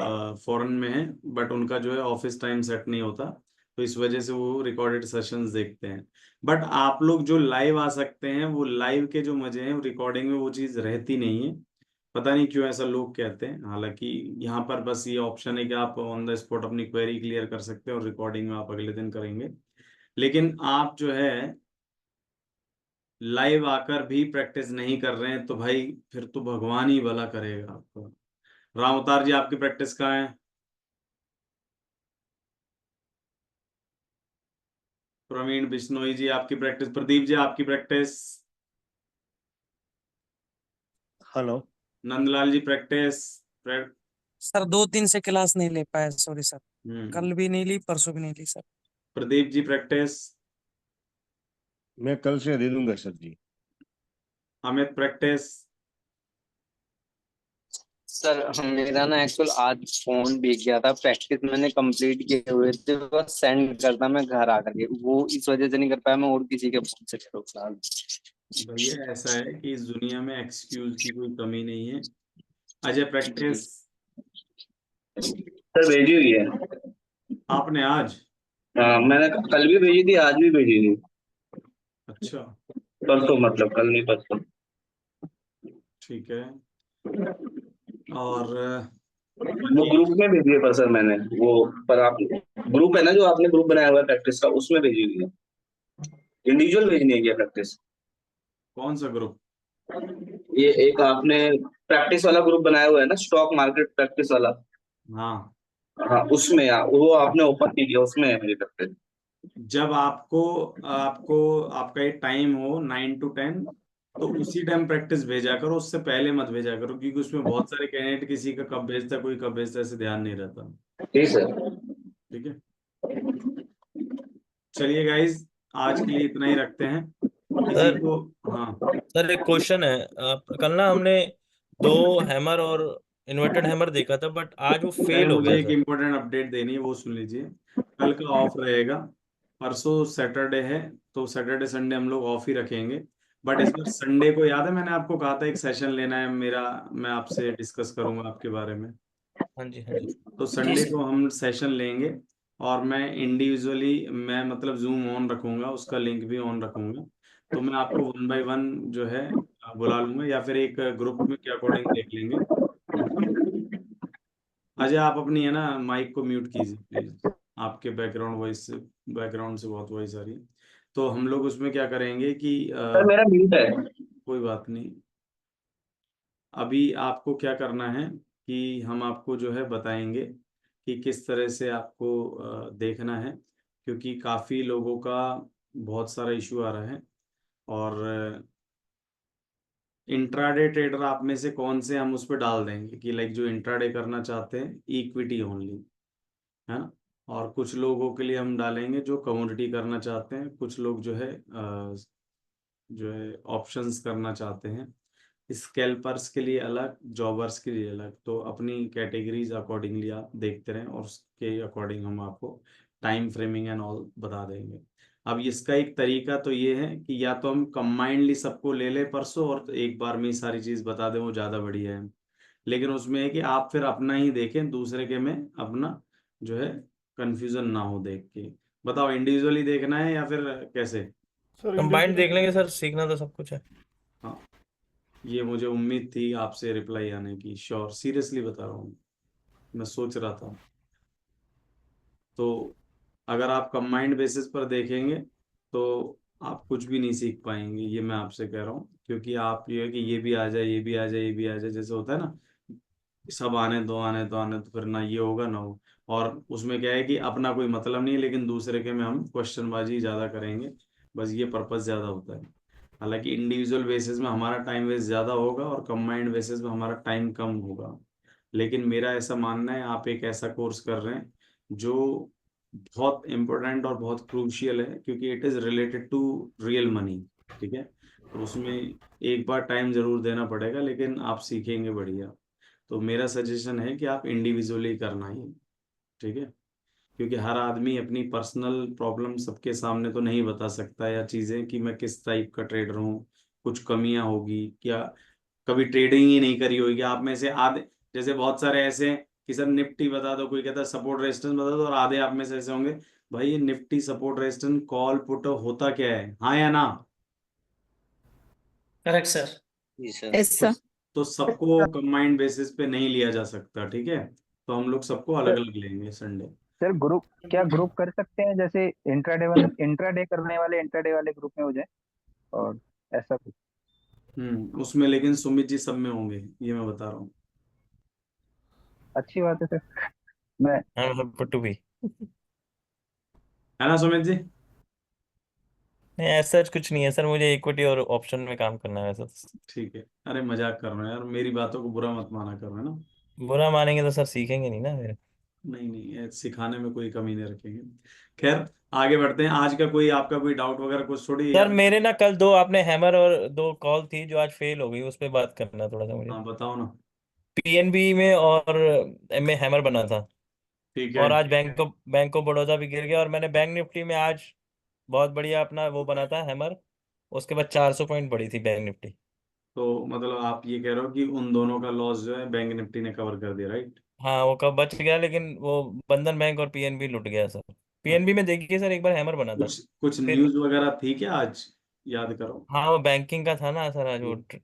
फॉरेन में हैं, बट उनका जो है ऑफिस टाइम सेट नहीं होता, तो इस वजह से वो रिकॉर्डेड सेशंस देखते हैं। बट आप लोग जो लाइव आ सकते हैं, वो लाइव के जो मजे हैं रिकॉर्डिंग में वो चीज़ रहती नहीं है। पता नहीं क्यों ऐसा लोग कहते हैं। हालांकि यहाँ पर बस ये ऑप्शन है कि आप ऑन द स्पॉट अपनी क्वेरी क्लियर कर सकते हैं और रिकॉर्डिंग में आप अगले दिन करेंगे। लेकिन आप जो है लाइव आकर भी प्रैक्टिस नहीं कर रहे हैं तो भाई फिर तो भगवान ही भला करेगा आपको। राम अवतार जी आपकी प्रैक्टिस कहाँ है? प्रवीण बिश्नोई जी आपकी प्रैक्टिस? प्रदीप जी आपकी प्रैक्टिस? हेलो नंदलाल जी प्रैक्टिस? सर 2 दिन से क्लास नहीं ले पाया, सॉरी सर। हम्म। कल भी नहीं ली, परसों भी नहीं ली सर। प्रदीप जी प्रैक्टिस? मैं कल से दे दूंगा सर जी। अमित प्रैक्टिस? सर मेरा ना एक्चुअल आज फोन भीग गया था, प्रैक्टिस मैंने कंप्लीट किए हुए थे, बस सेंड करता मैं घर आकर के, वो इस वजह से नहीं कर पाया। मैं और किसी के फोन से करूँ क्लास। भैया ऐसा है कि इस दुनिया में एक्सक्यूज की कोई कमी नहीं है। अजय प्रैक्टिस? सर भेजी हुई है। आपने आज? हाँ मैंने कल भी भेजी थी, आज भी भेजी थी। अच्छा, परसों, मतलब कल नहीं परसों। ठीक है। और वो बाकी ग्रुप में भेजी है पर सर मैंने, वो पर आप ग्रुप है ना जो आपने ग्रुप बनाया हुआ है प्रैक्टिस का, उसमें भेजी हुई है। इंडिविजुअल भेजनी है क्या प्रैक्टिस? कौन सा ग्रुप? ये एक आपने प्रैक्टिस वाला ग्रुप बनाया हुआ है ना, स्टॉक मार्केट प्रैक्टिस वाला। हाँ, हाँ उसमें वो आपने ओपन नहीं किया, उसमें है मेरी प्रैक्टिस। जब आपको आपको आपका ये टाइम हो 9 to 10, तो उसी टाइम प्रैक्टिस भेजा करो, उससे पहले मत भेजा करो, क्योंकि उसमें बहुत सारे कैंडिडेट किसी का कब भेजता है, कोई कब भेजता है, ऐसे ध्यान नहीं रहता। ठीक सर। ठीक है, चलिए गाइज, आज के लिए इतना ही रखते हैं। किसी सर को? हाँ, सर एक क्वेश्चन है। कल ना हमने 2 हैमर और इन्वर्टेड हैमर देखा था, बट आज वो पहले फेल हो मुझे गया एक सर। इम्पोर्टेंट अपडेट देनी है, वो सुन लीजिए। कल का ऑफ रहेगा, परसों सैटरडे है, तो सैटरडे संडे हम लोग ऑफ ही रखेंगे। बट इस बार संडे को, याद है मैंने आपको कहा था एक सेशन लेना है मेरा, मैं आपसे डिस्कस करूंगा आपके बारे में। हाँ जी हाँ जी। तो जी संडे सर। को हम सेशन लेंगे, और मैं इंडिविजुअली, मैं मतलब जूम ऑन रखूंगा, उसका लिंक भी ऑन रखूंगा। तो मैं आपको 1 बाय 1 जो है बुला लूंगा, या फिर एक ग्रुप में के अकॉर्डिंग देख लेंगे। अजय, आप अपनी है ना माइक को म्यूट कीजिए प्लीज, आपके बैकग्राउंड से बहुत वॉइस आ रही है। तो हम लोग उसमें क्या करेंगे कि सर मेरा म्यूट है। कोई बात नहीं, अभी आपको क्या करना है कि हम आपको जो है बताएंगे कि किस तरह से आपको देखना है, क्योंकि काफ़ी लोगों का बहुत सारा इशू आ रहा है। और इंट्राडे ट्रेडर आप में से कौन से हम उस पर डाल देंगे कि लाइक जो इंट्राडे करना चाहते हैं इक्विटी ओनली, है ना। और कुछ लोगों के लिए हम डालेंगे जो कमोडिटी करना चाहते हैं, कुछ लोग जो है ऑप्शंस करना चाहते हैं। स्कैल्पर्स के लिए अलग, जॉबर्स के लिए अलग, तो अपनी कैटेगरीज अकॉर्डिंगली आप देखते रहें और उसके अकॉर्डिंग हम आपको टाइम फ्रेमिंग एंड ऑल बता देंगे। अब इसका एक तरीका तो ये है कि या तो हम कंबाइंडली सबको ले ले परसों और एक बार में ही सारी चीज़ बता दें, वो ज़्यादा बढ़िया है। लेकिन उसमें है कि आप फिर अपना ही देखें, दूसरे के में अपना जो है कंफ्यूजन ना हो देख के। बताओ, इंडिविजुअली देखना है या फिर कैसे? सर कंबाइंड देख इंडिविजुअली लेंगे सर, सीखना तो सब कुछ है। हाँ, ये मुझे उम्मीद थी आपसे रिप्लाई आने की, श्योर, सीरियसली बता रहा हूँ, मैं सोच रहा था। तो अगर आप कंबाइंड बेसिस पर देखेंगे तो आप कुछ भी नहीं सीख पाएंगे, ये मैं आपसे कह रहा हूँ। क्योंकि आप ये है कि ये भी आ जाए, ये भी आ जाए, ये भी आ जाए, जैसे होता है ना, सब आने दो, आने दो, आने दो, फिर ना ये होगा ना हो। और उसमें क्या है कि अपना कोई मतलब नहीं है, लेकिन दूसरे के में हम क्वेश्चनबाजी ज़्यादा करेंगे, बस ये पर्पस ज़्यादा होता है। हालांकि इंडिविजुअल बेसिस में हमारा टाइम वेस्ट ज़्यादा होगा और कंबाइंड बेसिस में हमारा टाइम कम होगा। लेकिन मेरा ऐसा मानना है, आप एक ऐसा कोर्स कर रहे हैं जो बहुत इम्पोर्टेंट और बहुत क्रूशियल है, क्योंकि it is related to real money. ठीक है, तो उसमें एक बार टाइम ज़रूर देना पड़ेगा, लेकिन आप सीखेंगे बढ़िया। तो मेरा सजेशन है कि आप इंडिविजुअली करना ही, ठीक है। क्योंकि हर आदमी अपनी पर्सनल प्रॉब्लम सबके सामने तो नहीं बता सकता, या चीज़ें कि मैं किस टाइप का ट्रेडर हूँ, कुछ कमियां होगी क्या, कभी ट्रेडिंग ही नहीं करी होगी आप में से आधे। जैसे बहुत सारे ऐसे हैं कि सर निफ्टी बता दो, कोई कहता है सपोर्ट रेजिस्टेंस बता दो, और आधे आप में से ऐसे होंगे, भाई ये Nifty support resistance call put होता क्या है, हाँ या ना? Correct sir. जी सर। यस तो, सर। तो सबको कंबाइंड बेसिस पे नहीं लिया जा सकता, ठीक है। तो हम लोग सबको अलग सर अलग लेंगे संडे। सर ग्रुप, क्या ग्रुप कर सकते हैं जैसे इंट्राडे करने वाले इंट्राडे वाले ग्रुप में हो जाए, और ऐसा कुछ? उसमें लेकिन सुमित जी सब में होंगे, ये मैं बता रहा हूँ। अच्छी बात है सर। मैं हाँ मतलब पुट्टू भी। है ना सुमित जी? नहीं ऐसा कुछ नहीं है सर, मुझे इक्विटी और ऑप्शन में काम करना है वैसे तो। ठीक है, अरे मजाक कर रहे हैं यार, मेरी बातों को बुरा मत माना करो, है ना। बुरा मानेंगे तो सर सीखेंगे नहीं ना फिर। नहीं नहीं, ये सिखाने में कोई कमी नहीं रखेंगे। खैर, आगे बढ़ते हैं। आज का कोई आपका कोई डाउट वगैरह कुछ थोड़ी सर यार। मेरे ना कल दो आपने हैमर और दो कॉल थी जो आज फेल हो गई, उस पर बात करना थोड़ा सा मुझे। हाँ बताओ ना। पीएनबी में और एम में हैमर बना था, ठीक है, और आज बैंक ऑफ बड़ौदा भी गिर गया, और मैंने बैंक निफ्टी में आज बहुत बढ़िया अपना वो बना था हैमर, उसके बाद 400 पॉइंट बढ़ी थी बैंक निफ्टी। तो मतलब आप ये कह रहे हो कि उन दोनों का लॉस जो है बैंक निफ्टी ने कवर कर दिया, राइट? हाँ वो कब बच गया, लेकिन वो बंधन बैंक और पीएनबी लुट गया सर। पीएनबी में देखिए सर एक बार हैमर बना था। कुछ कुछ फिर न्यूज वगैरह थी क्या आज? याद करो। हाँ वो बैंकिंग का था ना सर आज वो। तो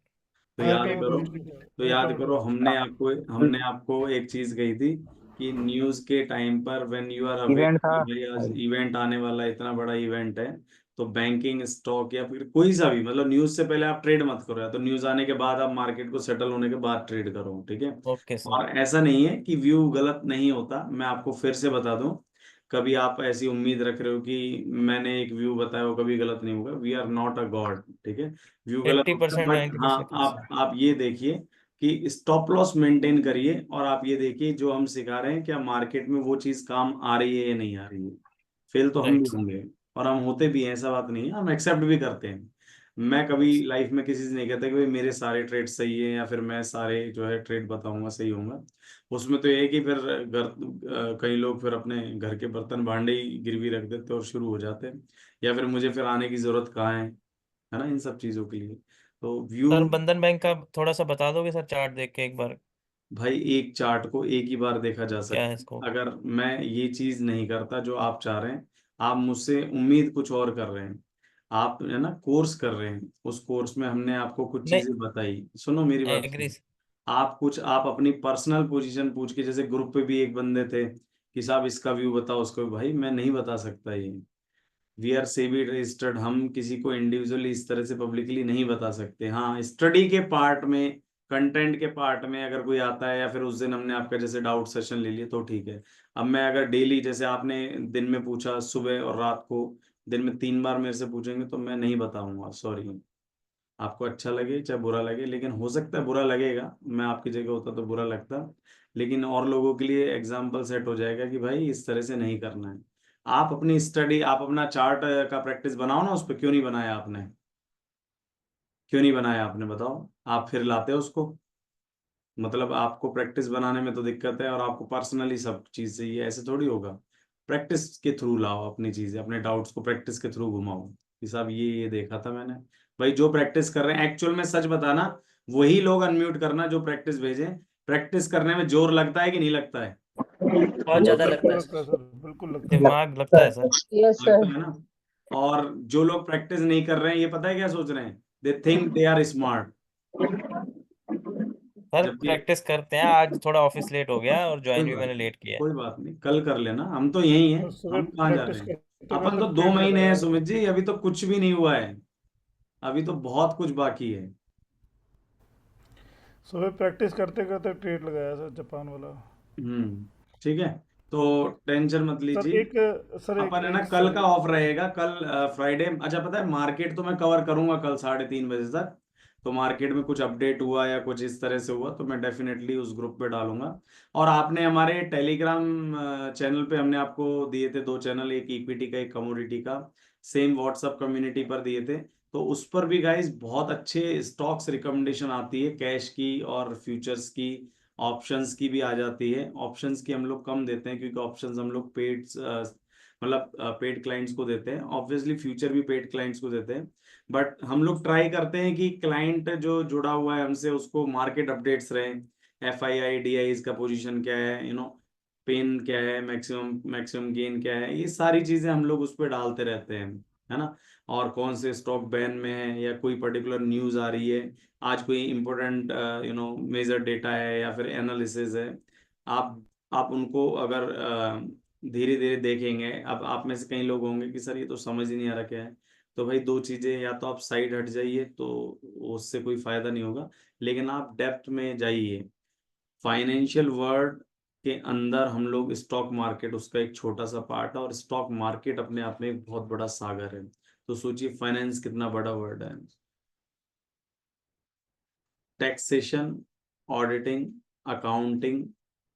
हाँ, याद करो, कैपेबिलिटी का, तो याद करो, कैपेबिलिटी। हमने आपको एक चीज कही थी कि न्यूज के टाइम पर when you are aware event था। कि भाई आज इवेंट आने वाला है, इतना बड़ा इवेंट है, तो बैंकिंग स्टॉक या फिर कोई सा भी, मतलब न्यूज से पहले आप ट्रेड मत करो, या तो न्यूज आने के बाद आप मार्केट को सेटल होने के बाद ट्रेड करो, ठीक है। Okay sir. और ऐसा नहीं है कि व्यू गलत नहीं होता, मैं आपको फिर से बता दूं, कभी आप ऐसी उम्मीद रख रहे हो कि मैंने एक व्यू बताया वो कभी गलत नहीं होगा, we are not a god, ठीक है। व्यू गलत होता है, 80% बट हाँ 90% आप ये देखिए कि स्टॉप लॉस मेंटेन करिए, और आप ये देखिए जो हम सिखा रहे हैं क्या मार्केट में वो चीज काम आ रही है या नहीं आ रही है। फेल तो हम भी राइट। होंगे, और हम होते भी हैं, ऐसा बात नहीं है, हम एक्सेप्ट भी करते हैं। मैं कभी लाइफ में किसी से नहीं कहता कि भाई मेरे सारे ट्रेड सही है, या फिर मैं सारे जो है ट्रेड बताऊंगा सही होंगे। उसमें तो ये है कि फिर कई लोग फिर अपने घर के बर्तन भांडे ही गिरवी रख देते और शुरू हो जाते हैं, या फिर मुझे फिर आने की जरूरत कहाँ है ना, इन सब चीजों के लिए। तो व्यू, सर बंधन बैंक का थोड़ा सा बता दोगे सर, चार्ट देख के एक बार भाई एक चार्ट को एक ही बार देखा जा क्या सकता है है। इसको। अगर मैं ये चीज नहीं करता जो आप चाह रहे हैं, आप मुझसे उम्मीद कुछ और कर रहे हैं, आप है ना कोर्स कर रहे हैं, उस कोर्स में हमने आपको कुछ नहीं, चीजें बताई, सुनो मेरी बात एग्री। सुनो। आप अपनी पर्सनल पोजीशन पूछ के, जैसे ग्रुप पे भी एक बंदे थे कि साहब इसका व्यू बताओ, उसको भाई मैं नहीं बता सकता ये, वी आर सेबी रजिस्टर्ड, हम किसी को इंडिविजुअली इस तरह से पब्लिकली नहीं बता सकते। हाँ, स्टडी के पार्ट में, कंटेंट के पार्ट में अगर कोई आता है, या फिर उस दिन हमने आपका जैसे डाउट सेशन ले लिया तो ठीक है। अब मैं अगर डेली, जैसे आपने दिन में पूछा सुबह और रात को, दिन में 3 बार मेरे से पूछेंगे तो मैं नहीं बताऊंगा, सॉरी। आपको अच्छा लगे चाहे बुरा लगे, लेकिन हो सकता है बुरा लगेगा, मैं आपकी जगह होता तो बुरा लगता, लेकिन और लोगों के लिए एग्जाम्पल सेट हो जाएगा कि भाई इस तरह से नहीं करना है। आप अपनी स्टडी, आप अपना चार्ट का प्रैक्टिस बनाओ ना, उस पर क्यों नहीं बनाया आपने? क्यों नहीं बनाया आपने, बताओ। आप फिर लाते हो उसको, मतलब आपको प्रैक्टिस बनाने में तो दिक्कत है और आपको पर्सनली सब चीज चाहिए, ऐसे थोड़ी होगा। प्रैक्टिस के थ्रू लाओ अपनी चीजें, अपने डाउट्स को प्रैक्टिस के थ्रू घुमाओ कि साहब ये देखा था मैंने। भाई जो प्रैक्टिस कर रहे हैं एक्चुअल में, सच बताना, वही लोग अनम्यूट करना जो प्रैक्टिस भेजें। प्रैक्टिस करने में जोर लगता है कि नहीं लगता है? बहुत ज्यादा लगता बिल्कुल है लगता है सर। सर, बिल्कुल लगता है। दिमाग लगता है सर। यस लगता सर। है ना। और जो लोग प्रैक्टिस नहीं कर रहे हैं, ये पता है क्या सोच रहे हैं? They think they are smart. Sir जबकि प्रैक्टिस करते हैं, आज थोड़ा ऑफिस लेट हो गया और कोई ज्वाइन भी बात मैंने नहीं, लेट किया है। कोई बात नहीं, कल कर लेना, हम तो यही हैं। और सुबह हम कहाँ जा रहे प्रैक्टिस हैं? करते अपन करते तो दो ट्रेड महीने हैं लगाया था। सुमित जी, अभी तो कुछ भी नहीं हुआ है, अभी तो बहुत कुछ बाकी है। सुबह प्रैक्टिस करते करते ट्रेड लगाया सर, जापान वाला। ठीक है, तो टेंशन मत सर लीजिए। एक सर एक अपन है ना, एक कल का सॉरी। ऑफ रहेगा, कल फ्राइडे। अच्छा, पता है मार्केट तो मैं कवर करूंगा कल 3:30 बजे तक, तो मार्केट में कुछ अपडेट हुआ या कुछ इस तरह से हुआ तो मैं डेफिनेटली उस ग्रुप पे डालूंगा। और आपने हमारे टेलीग्राम चैनल पे, हमने आपको दिए थे 2 चैनल, एक इक्विटी का एक कमोडिटी का, सेम व्हाट्सएप कम्युनिटी पर दिए थे। तो उस पर भी गाइस बहुत अच्छे स्टॉक्स रिकमेंडेशन आती है, कैश की और फ्यूचर्स की, ऑप्शंस की भी आ जाती है। ऑप्शंस की हम लोग कम देते हैं क्योंकि ऑप्शंस हम लोग पेड, मतलब पेड क्लाइंट्स को देते हैं, ऑब्वियसली फ्यूचर भी पेड क्लाइंट्स को देते हैं। बट हम लोग ट्राई करते हैं कि क्लाइंट जो जुड़ा हुआ है हमसे, उसको मार्केट अपडेट्स रहें, FII DI का पोजीशन क्या है, पेन क्या है, मैक्सिमम मैक्सिमम गेन क्या है, ये सारी चीजें हम लोग उस पर डालते रहते हैं, है ना। और कौन से स्टॉक बैन में है, या कोई पर्टिकुलर न्यूज आ रही है, आज कोई इंपॉर्टेंट मेजर डेटा है या फिर एनालिसिस है, आप उनको अगर धीरे धीरे देखेंगे। अब आप में से कई लोग होंगे कि सर ये तो समझ ही नहीं आ रहा क्या है, तो भाई 2 चीजें, या तो आप साइड हट जाइए तो उससे कोई फायदा नहीं होगा, लेकिन आप डेप्थ में जाइए। फाइनेंशियल वर्ल्ड के अंदर हम लोग, स्टॉक मार्केट उसका एक छोटा सा पार्ट है, और स्टॉक मार्केट अपने आप में एक बहुत बड़ा सागर है। तो सोचिए फाइनेंस कितना बड़ा वर्ड है। टैक्सेशन, ऑडिटिंग, अकाउंटिंग,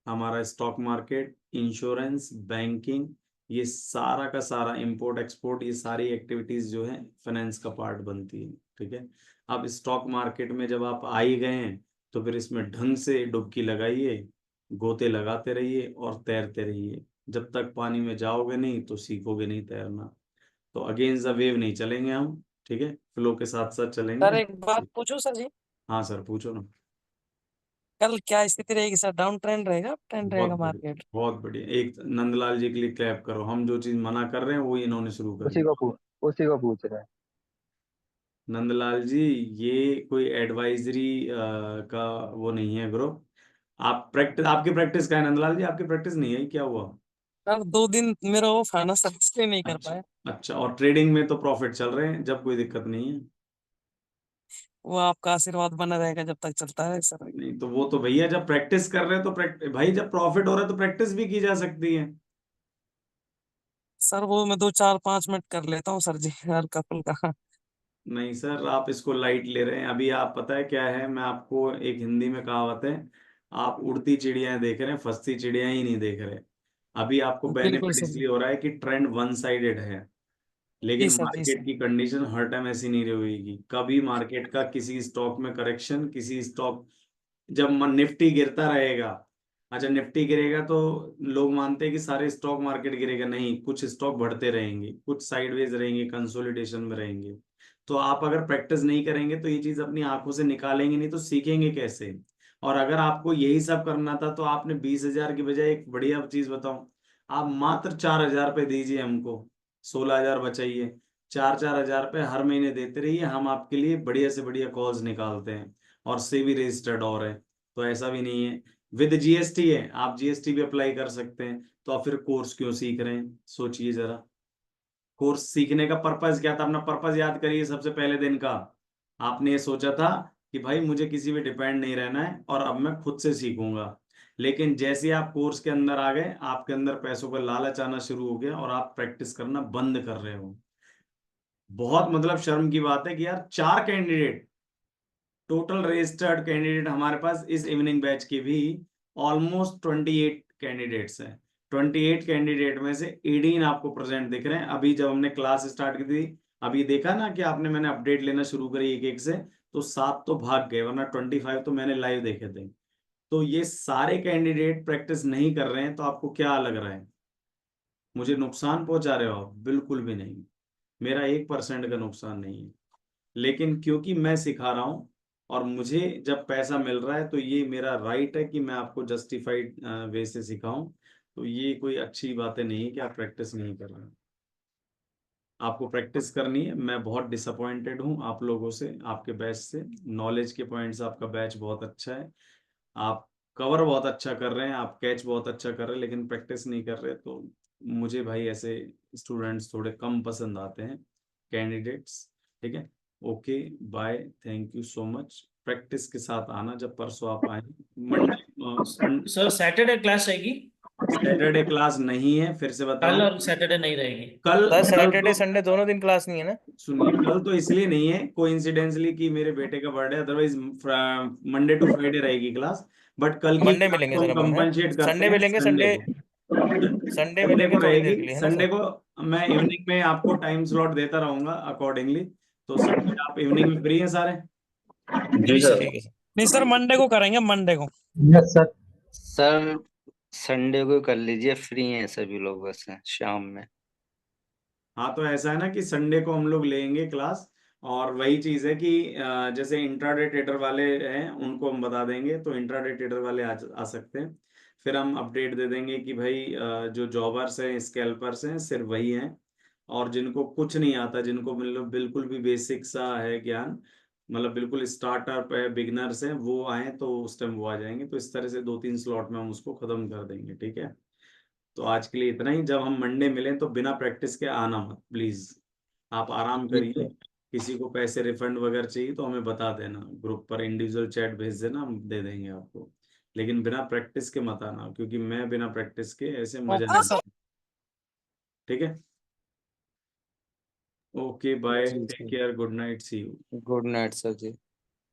हमारा स्टॉक मार्केट, इंश्योरेंस, बैंकिंग, ये सारा का सारा, इंपोर्ट एक्सपोर्ट, ये सारी एक्टिविटीज जो है फाइनेंस का पार्ट बनती है। ठीक है। अब स्टॉक मार्केट में जब आप आ ही गए हैं, तो फिर इसमें ढंग से डुबकी लगाइए, गोते लगाते रहिए और तैरते रहिए। जब तक पानी में जाओगे नहीं तो सीखोगे नहीं तैरना। तो अगेंस्ट द वेव नहीं चलेंगे हम, ठीक है, फ्लो के साथ साथ सर चलेंगे। एक बात पूछूं सर जी, हाँ सर, पूछो ना। कल क्या स्थिति रहेगी सर? डाउन ट्रेंड रहेगा, अप ट्रेंड बहुत रहेगा बढ़िया, मार्केट? बहुत बढ़िया, एक नंदलाल जी के लिए क्लैप करो, हम जो चीज मना कर रहे हैं वो इन्होंने शुरू कर दी। उसी को पूछ रहे हैं। नंदलाल जी, ये कोई एडवाइजरी का वो नहीं है ग्रुप। आप प्रैक्टिस, आपकी प्रैक्टिस का है नंदलाल जी, आपकी प्रैक्टिस नहीं है, क्या हुआ? सर 2 दिन मेरा वो फाइनेंस सर इसलिए नहीं कर अच्छा, पाया। अच्छा, और ट्रेडिंग में तो प्रॉफिट चल रहे हैं, जब कोई दिक्कत नहीं है। वो आपका आशीर्वाद बना रहेगा जब तक चलता है सर। नहीं तो वो तो भैया, जब प्रैक्टिस कर रहे हैं तो भाई जब प्रॉफिट हो रहा है तो प्रैक्टिस भी की जा सकती है। सर वो मैं 2 4 5 मिनट कर लेता हूँ सर जी, हर कपल का। नहीं सर, आप इसको लाइट ले रहे हैं। अभी आप, पता है क्या है, मैं आपको एक हिंदी में कहावत है, आप उड़ती चिड़ियां देख रहे हैं, फंसती चिड़ियां ही नहीं देख रहे। अभी आपको बिल्कुल बेनिफिट सर जी। इसलिए हो रहा है कि ट्रेंड वन साइडेड है, जी लेकिन सर, जी सर। मार्केट की कंडीशन हर टाइम ऐसी नहीं रहेगी। कभी मार्केट का किसी स्टॉक में करेक्शन, किसी स्टॉक, जब निफ्टी गिरता रहेगा, अच्छा निफ्टी गिरेगा तो लोग मानते हैं कि सारे स्टॉक मार्केट गिरेगा, नहीं, कुछ स्टॉक बढ़ते रहेंगे, कुछ साइडवेज रहेंगे, कंसोलिडेशन में रहेंगे। तो आप अगर प्रैक्टिस नहीं करेंगे तो ये चीज अपनी आंखों से निकालेंगे नहीं तो सीखेंगे कैसे? और अगर आपको यही सब करना था तो आपने 20,000 की बजाय एक बढ़िया चीज बताऊं, आप मात्र 4,000 पे दीजिए हमको, 16,000 बचाइए, 4-4 हजार रुपये हर महीने देते रहिए, हम आपके लिए बढ़िया से बढ़िया कॉल्स निकालते हैं और से भी रजिस्टर्ड और है। तो ऐसा भी नहीं है, विद जीएसटी है, आप जीएसटी भी अप्लाई कर सकते हैं। तो आप फिर कोर्स क्यों सीख रहे हैं, सोचिए जरा। कोर्स सीखने का पर्पज क्या था, अपना पर्पज याद करिए। सबसे पहले दिन का आपने ये सोचा था कि भाई मुझे किसी पे डिपेंड नहीं रहना है और अब मैं खुद से सीखूंगा। लेकिन जैसे आप कोर्स के अंदर आ गए, आपके अंदर पैसों का लालच आना शुरू हो गया और आप प्रैक्टिस करना बंद कर रहे हो। बहुत मतलब शर्म की बात है कि यार 4 कैंडिडेट टोटल रजिस्टर्ड कैंडिडेट हमारे पास इस इवनिंग बैच के भी ऑलमोस्ट 28 कैंडिडेट्स हैं। 28 कैंडिडेट में से 18 आपको प्रेजेंट दिख रहे हैं। अभी जब हमने क्लास स्टार्ट की थी, अभी देखा ना कि आपने, मैंने अपडेट लेना शुरू करी एक एक से, तो 7 तो भाग गए, वरना 25 तो मैंने लाइव देखे थे। तो ये सारे कैंडिडेट प्रैक्टिस नहीं कर रहे हैं, तो आपको क्या लग रहा है मुझे नुकसान पहुंचा रहे हो आप? बिल्कुल भी नहीं, मेरा 1% का नुकसान नहीं है। लेकिन क्योंकि मैं सिखा रहा हूँ और मुझे जब पैसा मिल रहा है, तो ये मेरा राइट है कि मैं आपको जस्टिफाइड वे से सिखाऊं। तो ये कोई अच्छी बातें नहीं है कि आप प्रैक्टिस नहीं कर रहे हैं। आपको प्रैक्टिस करनी है। मैं बहुत डिसअपॉइंटेड हूँ आप लोगों से, आपके बैच से। नॉलेज के पॉइंट्स आपका बैच बहुत अच्छा है, आप कवर बहुत अच्छा कर रहे हैं, आप कैच बहुत अच्छा कर रहे हैं, लेकिन प्रैक्टिस नहीं कर रहे। तो मुझे भाई ऐसे स्टूडेंट्स थोड़े कम पसंद आते हैं, कैंडिडेट्स। ठीक है, okay bye, thank you so much. Practice के साथ आना जब परसों आप आए। मंडे सर सैटरडे क्लास रहेगी? सैटरडे क्लास नहीं है, फिर से बता कल रहा और हूँ। सैटरडे नहीं रहेगी? कल सर कल सैटरडे तो संडे दोनों दिन क्लास नहीं है ना? सुनिए, कल तो इसलिए नहीं है कोइंसिडेंटली कि मेरे बेटे का birthday, otherwise Monday to Friday रहेगी क्लास। बट कल की मंडे क्लास मिलेंगे को सर हम अपन है। कंपनसेट करते संडे हैं मिलेंगे, संडे संडे को। संडे संडे को मिलेंगे थोड़ी देर के रहेगी, लिए, है ना संडे सर? को मैं इवनिंग में आपको टाइम स्लॉट देता रहूंगा अकॉर्डिंगली। तो संडे आप इवनिंग में फ्री हैं सारे? जी सर। ठीक है सर। नहीं सर, मंडे को करेंगे, मंडे को। Yes sir. सर संडे को कर लीजिए, फ्री हैं सभी लोग वैसे शाम में। हाँ, तो ऐसा है ना कि संडे को हम लोग लेंगे क्लास। और वही चीज़ है कि जैसे इंट्राडे ट्रेडर वाले हैं उनको हम बता देंगे, तो इंट्राडे ट्रेडर वाले आ सकते हैं। फिर हम अपडेट दे देंगे कि भाई जो जॉबर्स हैं, स्कैल्पर्स हैं, सिर्फ वही हैं। और जिनको कुछ नहीं आता, जिनको मतलब बिल्कुल भी बेसिक सा है ज्ञान, मतलब बिल्कुल स्टार्टअप है, बिगनर्स हैं, वो आए तो उस टाइम वो आ जाएंगे। तो इस तरह से 2-3 स्लॉट में हम उसको खत्म कर देंगे। ठीक है, तो आज के लिए इतना ही। जब हम मंडे मिलें तो बिना प्रैक्टिस के आना मत प्लीज। आप आराम जी करिए। सर। किसी को पैसे रिफंड वगैरह चाहिए तो हमें बता देना, ग्रुप पर इंडिविजुअल चैट भेज देना, हम दे देंगे आपको। लेकिन बिना प्रैक्टिस के मत आना, क्योंकि मैं बिना प्रैक्टिस के ऐसे मजा ओके नहीं सर। आता। ठीक है, ओके बाय, जी take sir. Care, good night, see you. Good night sir ji.